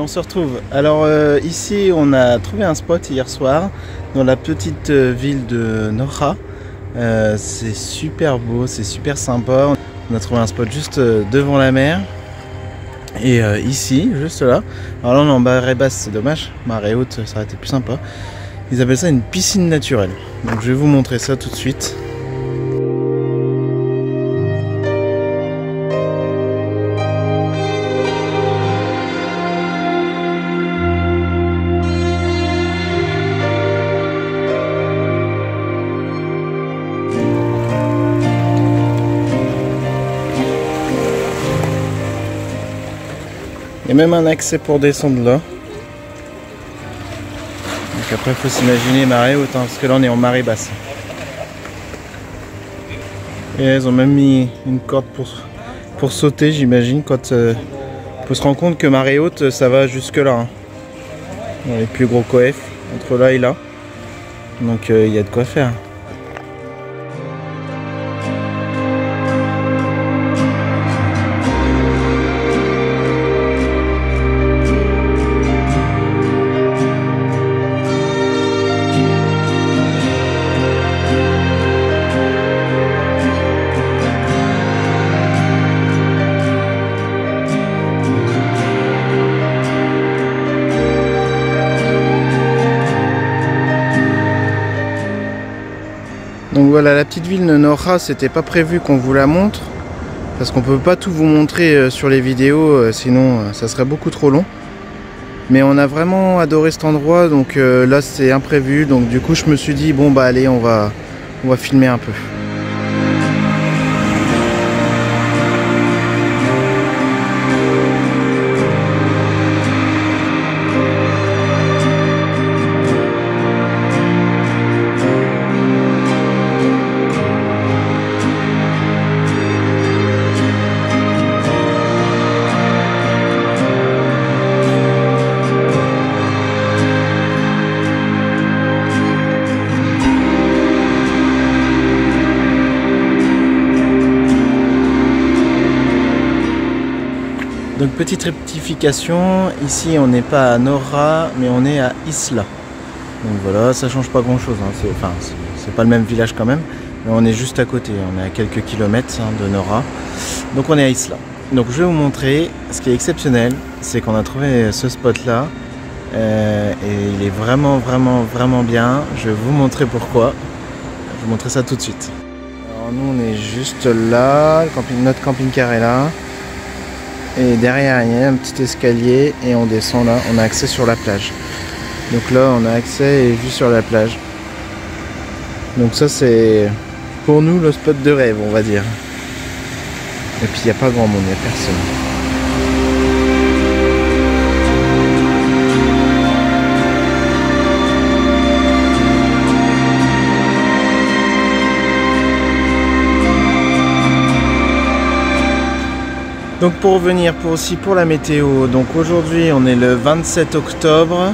on se retrouve. Alors ici on a trouvé un spot hier soir dans la petite ville de Nora. C'est super beau, c'est super sympa. On a trouvé un spot juste devant la mer. Et ici, juste là. Alors là on est en marée basse, c'est dommage. Marée haute, ça aurait été plus sympa. Ils appellent ça une piscine naturelle. Donc je vais vous montrer ça tout de suite. Il y a même un accès pour descendre là. Donc après il faut s'imaginer marée haute, parce que là on est en marée basse. Et ils ont même mis une corde pour sauter, j'imagine, quand faut se rendre compte que marée haute ça va jusque là. Dans les plus gros coefs, entre là et là. Donc il y a de quoi faire. Donc voilà, la petite ville de Nora, c'était pas prévu qu'on vous la montre parce qu'on peut pas tout vous montrer sur les vidéos, sinon ça serait beaucoup trop long. Mais on a vraiment adoré cet endroit, donc là c'est imprévu, donc du coup je me suis dit bon bah allez, on va filmer un peu. Donc petite rectification, ici on n'est pas à Nora mais on est à Isla. Donc voilà, ça change pas grand chose, c'est pas le même village quand même, mais on est juste à côté, on est à quelques kilomètres de Nora. Donc on est à Isla. Donc je vais vous montrer, ce qui est exceptionnel, c'est qu'on a trouvé ce spot là, et il est vraiment bien. Je vais vous montrer pourquoi, je vais vous montrer ça tout de suite. Alors nous on est juste là, notre camping-car est là. Et derrière il y a un petit escalier et on descend là, on a accès sur la plage. Donc là on a accès et vue sur la plage. Donc ça c'est pour nous le spot de rêve, on va dire. Et puis il n'y a pas grand monde, il n'y a personne. Donc pour revenir pour la météo, donc aujourd'hui on est le 27 octobre,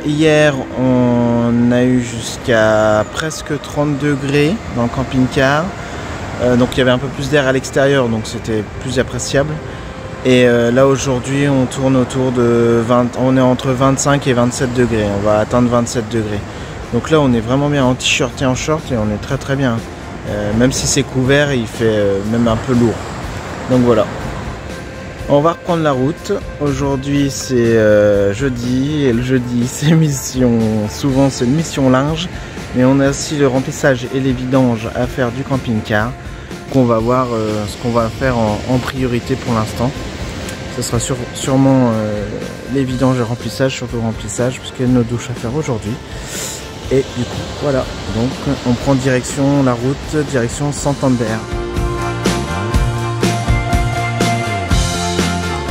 hier on a eu jusqu'à presque 30 degrés dans le camping-car, donc il y avait un peu plus d'air à l'extérieur, donc c'était plus appréciable. Et là aujourd'hui on tourne autour de 20, on est entre 25 et 27 degrés, on va atteindre 27 degrés. Donc là on est vraiment bien en t-shirt et en short et on est très bien, même si c'est couvert il fait même un peu lourd. Donc voilà. On va reprendre la route. Aujourd'hui c'est jeudi et le jeudi c'est mission, souvent c'est une mission linge, mais on a aussi le remplissage et les vidanges à faire du camping-car qu'on va voir ce qu'on va faire en priorité pour l'instant. Ce sera sûrement les vidanges et remplissage, surtout le remplissage puisqu'il y a nos douches à faire aujourd'hui. Et du coup voilà, donc on prend direction la route, direction Santander.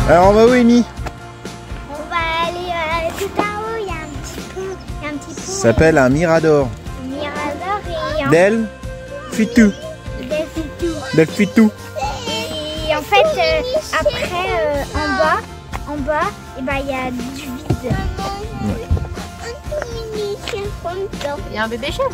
Alors on va où, Amy? On va aller tout en haut, il y a un petit pont. Ça s'appelle un mirador. Mirador et Del Fitou. Del Fitou. Et en fait, après, en bas, et ben, il y a du vide. Ouais. Il y a un bébé chèvre.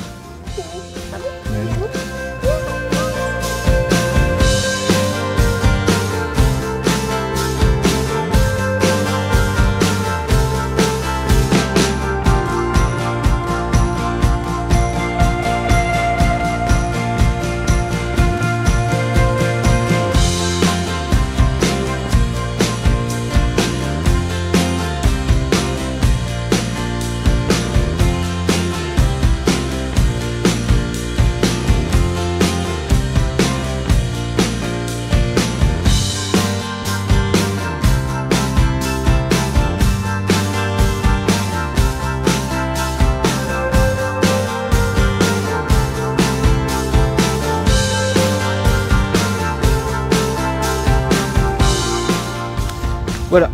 Voilà,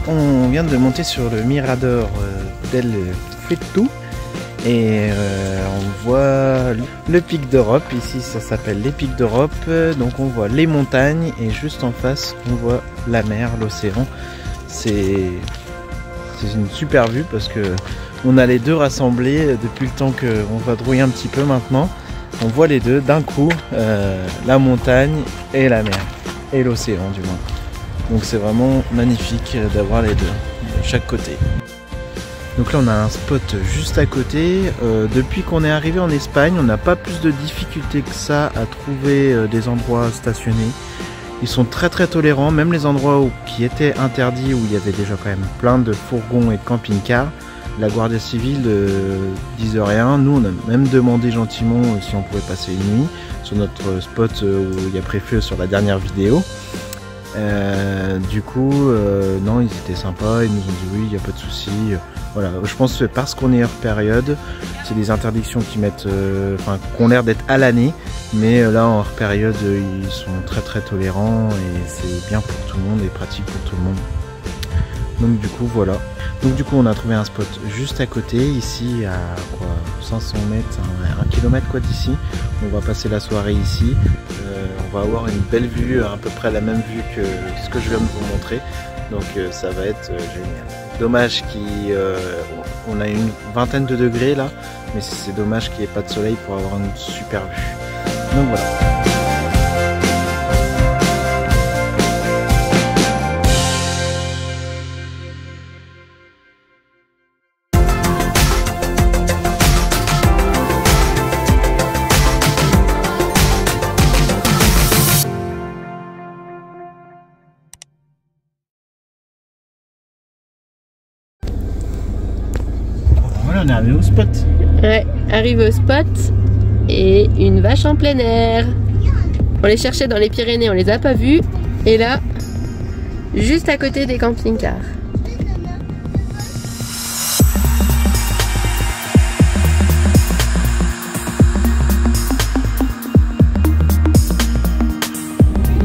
on vient de monter sur le Mirador del Fettu et on voit le pic d'Europe. Ici ça s'appelle les pics d'Europe, donc on voit les montagnes et juste en face on voit la mer, l'océan. C'est une super vue parce que on a les deux rassemblés depuis le temps qu'on vadrouille un petit peu maintenant. On voit les deux d'un coup, la montagne et la mer, et l'océan du moins. Donc c'est vraiment magnifique d'avoir les deux de chaque côté. Donc là on a un spot juste à côté. Depuis qu'on est arrivé en Espagne, on n'a pas plus de difficultés que ça à trouver des endroits stationnés. Ils sont très tolérants, même les endroits qui étaient interdits, où il y avait déjà quand même plein de fourgons et de camping-cars. La Guardia Civile disait rien. Nous on a même demandé gentiment si on pouvait passer une nuit sur notre spot où il y a préfet sur la dernière vidéo. Du coup non, ils étaient sympas, ils nous ont dit oui, il n'y a pas de souci. Voilà, je pense que parce qu'on est hors période, c'est des interdictions qui mettent, qui ont l'air d'être à l'année, mais là en hors période ils sont très tolérants et c'est bien pour tout le monde et pratique pour tout le monde. Donc du coup voilà. Donc du coup on a trouvé un spot juste à côté, ici à quoi, 500 mètres, 1 kilomètre quoi d'ici. On va passer la soirée ici. On va avoir une belle vue, à peu près la même vue que ce que je viens de vous montrer. Donc ça va être génial. Dommage qu'on a une vingtaine de degrés là, mais c'est dommage qu'il n'y ait pas de soleil pour avoir une super vue. Donc voilà. Voilà, on est arrivé au spot. Ouais, arrivé au spot et une vache en plein air. On les cherchait dans les Pyrénées, on les a pas vues. Et là, juste à côté des camping-cars.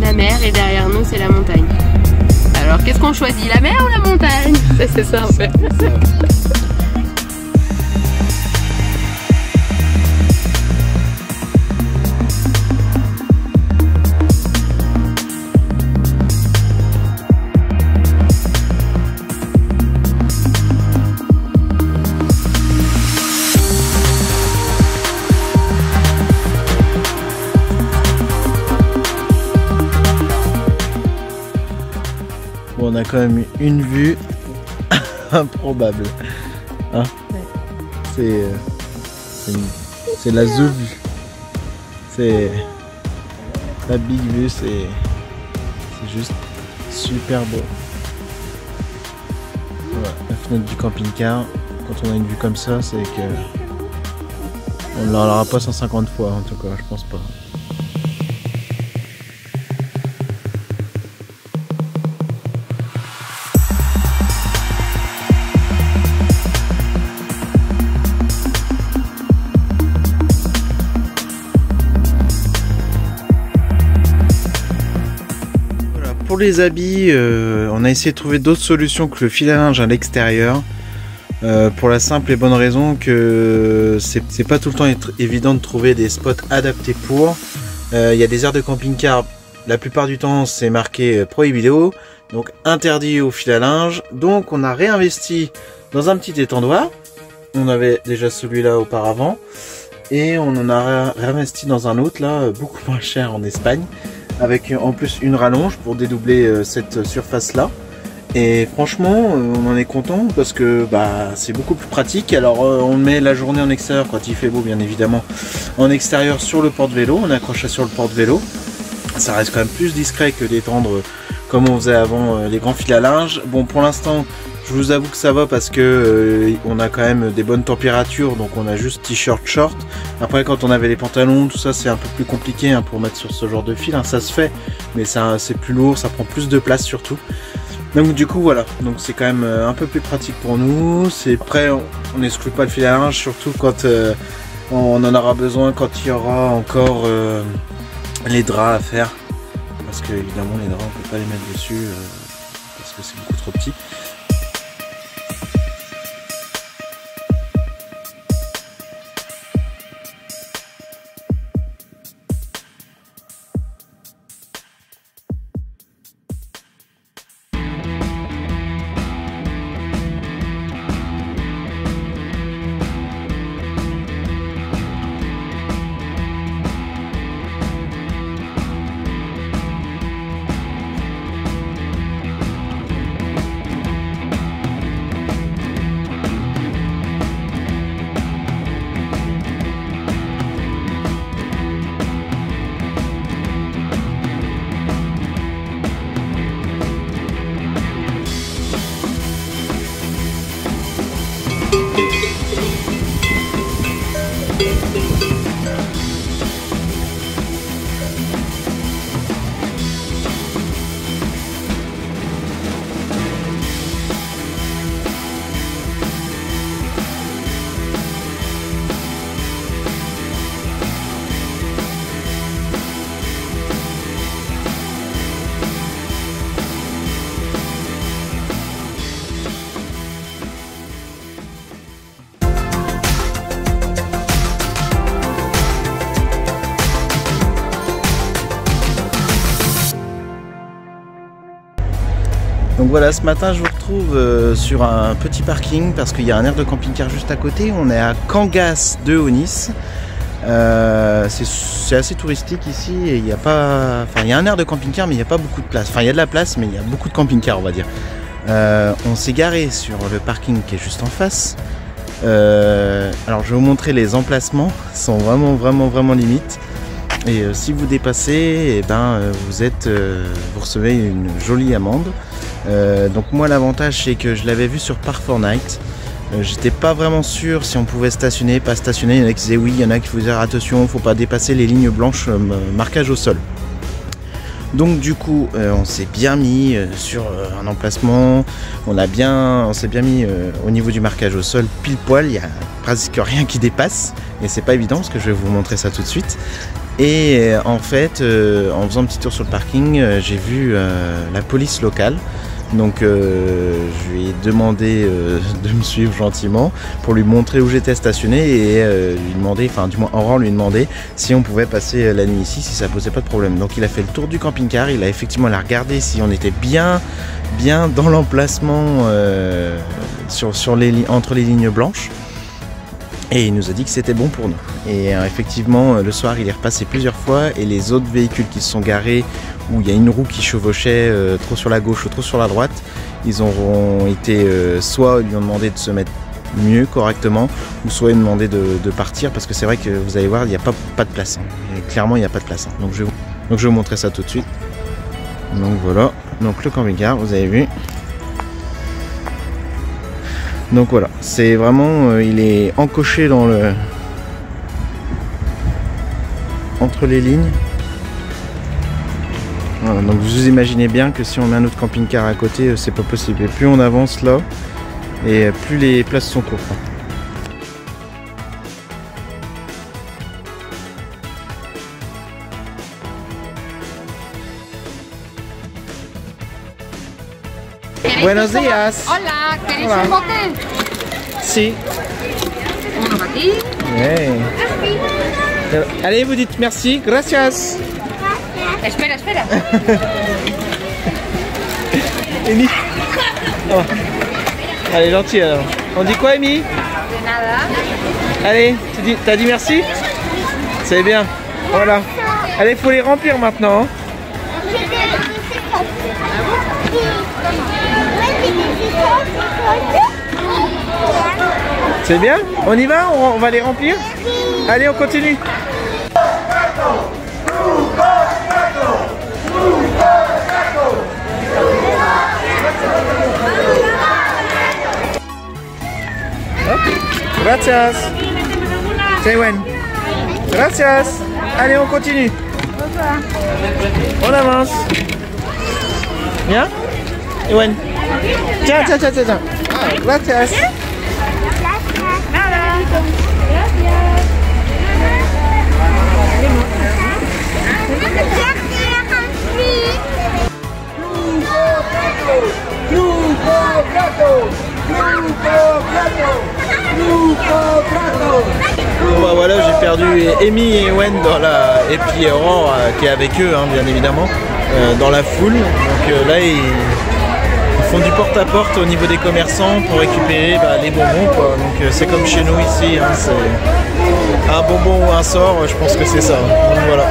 La mer et derrière nous c'est la montagne. Alors qu'est-ce qu'on choisit, la mer ou la montagne? C'est ça en fait. Bon, on a quand même une vue improbable. Hein, ouais. C'est la The Vue. C'est la Big Vue, c'est juste super beau. Voilà, la fenêtre du camping-car. Quand on a une vue comme ça, c'est que on ne l'aura pas 150 fois en tout cas, je pense pas. Pour les habits, on a essayé de trouver d'autres solutions que le fil à linge à l'extérieur. Pour la simple et bonne raison que c'est pas tout le temps évident de trouver des spots adaptés pour. Il y a des aires de camping-car, la plupart du temps c'est marqué prohibido, donc interdit au fil à linge. Donc on a réinvesti dans un petit étendoir. On avait déjà celui-là auparavant et on en a réinvesti dans un autre là, beaucoup moins cher en Espagne, avec en plus une rallonge pour dédoubler cette surface là. Et franchement on en est content parce que c'est beaucoup plus pratique. Alors on met la journée en extérieur quand il fait beau, bien évidemment, en extérieur sur le porte-vélo, on accroche ça sur le porte-vélo. Ça reste quand même plus discret que d'étendre comme on faisait avant les grands fils à linge. Bon, pour l'instant je vous avoue que ça va parce que on a quand même des bonnes températures, donc on a juste t-shirt, short. Après quand on avait les pantalons, tout ça c'est un peu plus compliqué hein, pour mettre sur ce genre de fil, hein. Ça se fait, mais c'est plus lourd, ça prend plus de place surtout. Donc du coup voilà, donc c'est quand même un peu plus pratique pour nous. C'est prêt, on n'exclut pas le fil à linge, surtout quand on en aura besoin, quand il y aura encore les draps à faire. Parce que évidemment les draps on peut pas les mettre dessus parce que c'est beaucoup trop petit. Donc voilà, ce matin je vous retrouve sur un petit parking parce qu'il y a un aire de camping-car juste à côté. On est à Cangas de Aunis. C'est assez touristique ici et il n'y a pas... Enfin, il y a un aire de camping-car mais il n'y a pas beaucoup de place. Enfin, il y a de la place mais il y a beaucoup de camping-car, on va dire. On s'est garé sur le parking qui est juste en face. Alors je vais vous montrer les emplacements. Ils sont vraiment limites. Et si vous dépassez, eh ben, vous recevez une jolie amende. Donc moi l'avantage c'est que je l'avais vu sur Park4Night. J'étais pas vraiment sûr si on pouvait stationner, pas stationner. Il y en a qui disaient oui, il y en a qui faisaient attention, faut pas dépasser les lignes blanches marquage au sol. Donc du coup on s'est bien mis sur un emplacement, on s'est bien mis au niveau du marquage au sol pile poil, il y a presque rien qui dépasse et c'est pas évident parce que je vais vous montrer ça tout de suite. Et en fait en faisant un petit tour sur le parking j'ai vu la police locale. Donc je lui ai demandé de me suivre gentiment pour lui montrer où j'étais stationné et lui demander, enfin du moins Aurore lui demander si on pouvait passer la nuit ici, si ça posait pas de problème. Donc il a fait le tour du camping-car, il a effectivement regardé si on était bien dans l'emplacement entre les lignes blanches. Et il nous a dit que c'était bon pour nous. Et effectivement, le soir, il est repassé plusieurs fois et les autres véhicules qui se sont garés où il y a une roue qui chevauchait trop sur la gauche ou trop sur la droite, ils auront été soit ils lui ont demandé de se mettre mieux correctement ou soit ils ont demandé de partir parce que c'est vrai que vous allez voir, il n'y a pas de place. Hein. Et clairement, il n'y a pas de place. Hein. Donc je vais vous montrer ça tout de suite. Donc voilà, donc le camping-car, vous avez vu. Donc voilà, c'est vraiment, il est encoché dans entre les lignes. Voilà, donc vous imaginez bien que si on met un autre camping-car à côté, c'est pas possible. Et plus on avance là, et plus les places sont courtes. Buenos días. Hola, ¿queréis Hola. un bote? Si. Uno para ti. Hey. Allez, vous dites merci, gracias. Espera. Amy. Oh. Allez, gentil alors. On dit quoi, Amy? De nada. Allez, t'as dit merci? C'est bien. Voilà. Allez, faut les remplir maintenant. Hein. C'est bien? On y va? On va les remplir? Allez, on continue. Hop. Gracias. C'est when. Gracias. Allez, on continue. On avance. Bien? Et when. Tiens. Ah, gracias. vu Amy et Ewen et puis Aurore qui est avec eux, hein, bien évidemment, dans la foule. Donc là, ils font du porte-à-porte au niveau des commerçants pour récupérer les bonbons, quoi. Donc c'est comme chez nous ici, hein, c'est un bonbon ou un sort, je pense que c'est ça. Donc voilà.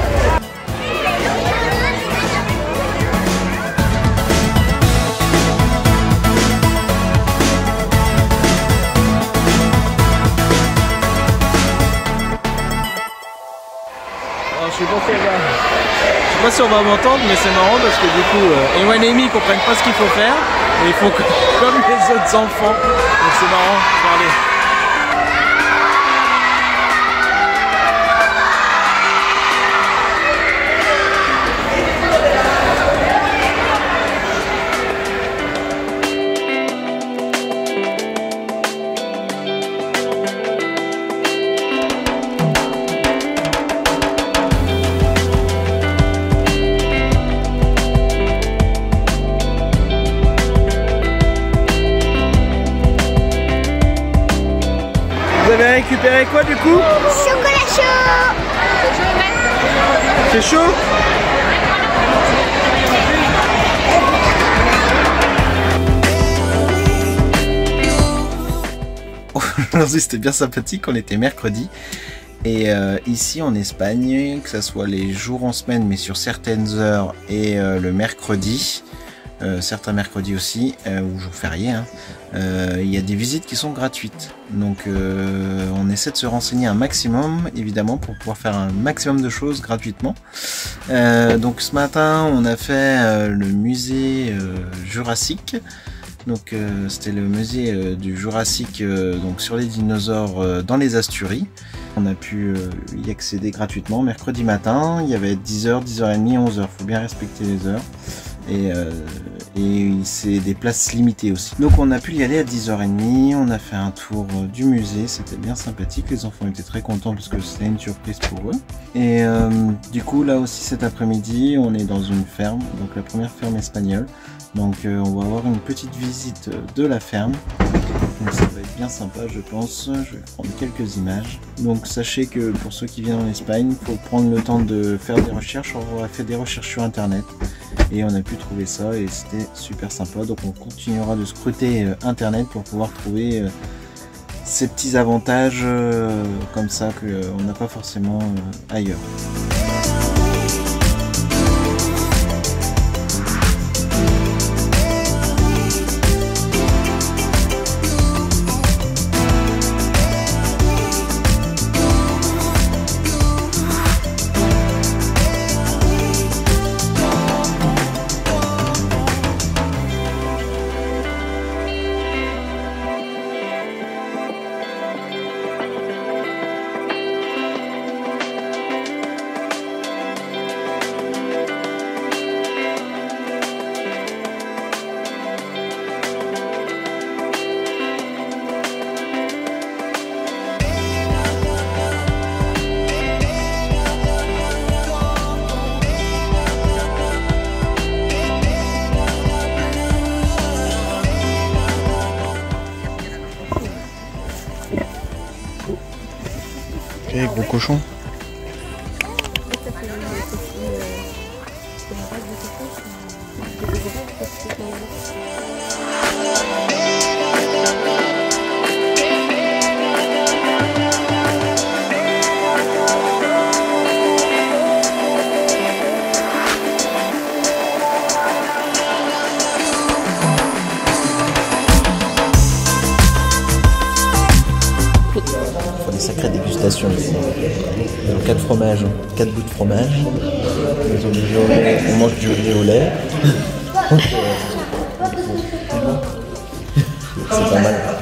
Je sais pas si on va m'entendre, mais c'est marrant parce que du coup, Ewen et Amy comprennent pas ce qu'il faut faire et ils font comme les autres enfants. Donc c'est marrant, regardez. Vous avez récupéré quoi du coup? Chocolat chaud. C'est chaud? Aujourd'hui c'était bien sympathique, on était mercredi. Et ici en Espagne, que ce soit les jours en semaine mais sur certaines heures et le mercredi, certains mercredis aussi, ou jours fériés, hein, il y a des visites qui sont gratuites. Donc on essaie de se renseigner un maximum, évidemment, pour pouvoir faire un maximum de choses gratuitement. Donc ce matin, on a fait le musée Jurassique. Donc c'était le musée du Jurassique donc sur les dinosaures dans les Asturies. On a pu y accéder gratuitement mercredi matin. Il y avait 10h, 10h30, 11h. Faut bien respecter les heures. Et c'est des places limitées aussi. Donc on a pu y aller à 10h30, on a fait un tour du musée, c'était bien sympathique, les enfants étaient très contents parce que c'était une surprise pour eux. Et du coup là aussi cet après-midi on est dans une ferme, donc la première ferme espagnole. Donc on va avoir une petite visite de la ferme. Donc ça va être bien sympa je pense, je vais prendre quelques images. Donc sachez que pour ceux qui viennent en Espagne, il faut prendre le temps de faire des recherches, on a fait des recherches sur internet. Et on a pu trouver ça et c'était super sympa. Donc on continuera de scruter internet pour pouvoir trouver ces petits avantages comme ça qu'on n'a pas forcément ailleurs. Et gros cochon. Des sacrées dégustations ici. 4 fromages, 4 bouts de fromage. On mange du riz au lait. C'est pas mal.